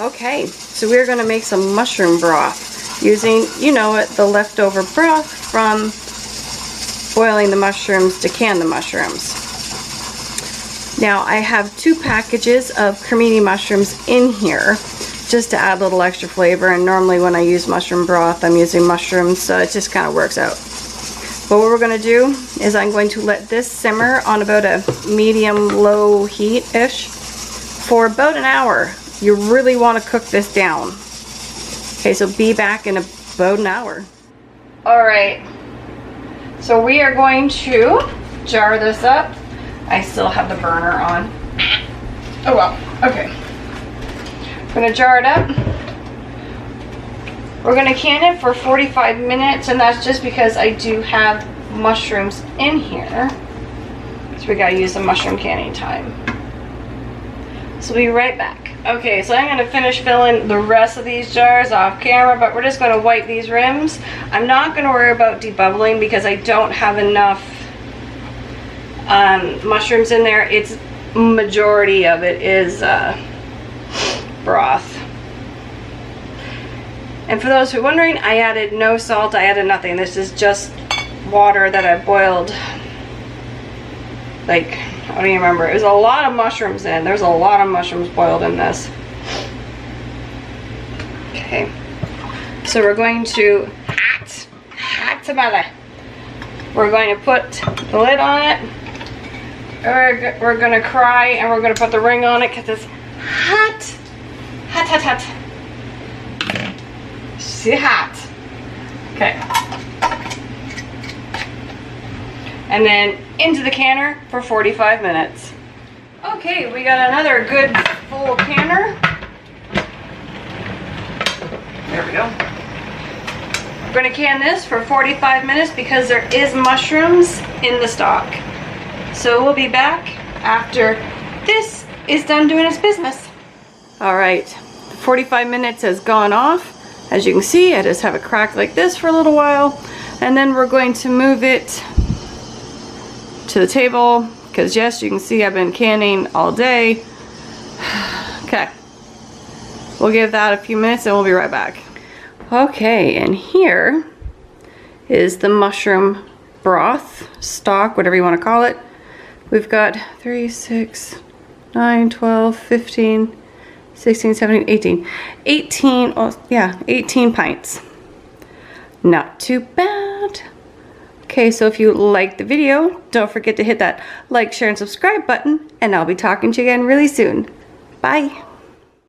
Okay, so we're going to make some mushroom broth using, you know it, the leftover broth from boiling the mushrooms to can the mushrooms. Now I have 2 packages of cremini mushrooms in here just to add a little extra flavor, and normally when I use mushroom broth I'm using mushrooms, so it just kind of works out. But what we're going to do is I'm going to let this simmer on about a medium-low heat-ish for about an hour. You really want to cook this down. Okay, so be back in about an hour. Alright, so we are going to jar this up. I still have the burner on. Oh well, okay. I'm going to jar it up. We're going to can it for 45 minutes, and that's just because I do have mushrooms in here. So we got to use the mushroom canning time. So we'll be right back. Okay, so I'm going to finish filling the rest of these jars off camera, but we're just going to wipe these rims. I'm not going to worry about debubbling because I don't have enough mushrooms in there. It's majority of it is broth. And for those who are wondering, I added no salt, I added nothing. This is just water that I boiled. Like, I don't even remember. It was a lot of mushrooms in. There's a lot of mushrooms boiled in this. Okay. So we're going to hot tomato. We're going to put the lid on it. We're going to cry, and we're going to put the ring on it because it's hot. Hot, hot, hot. See, hot. Okay. And then into the canner for 45 minutes. Okay, we got another good full canner. There we go. We're going to can this for 45 minutes because there is mushrooms in the stock. So we'll be back after this is done doing its business. Alright, 45 minutes has gone off. As you can see, I just have it cracked like this for a little while, and then we're going to move it to the table because yes, you can see I've been canning all day. Okay, we'll give that a few minutes and we'll be right back. Okay, and here is the mushroom broth, stock, whatever you want to call it. We've got 3, 6, 9, 12, 15, 16, 17, 18. 18, oh yeah, 18 pints. Not too bad. Okay, so if you liked the video, don't forget to hit that like, share, and subscribe button, and I'll be talking to you again really soon. Bye.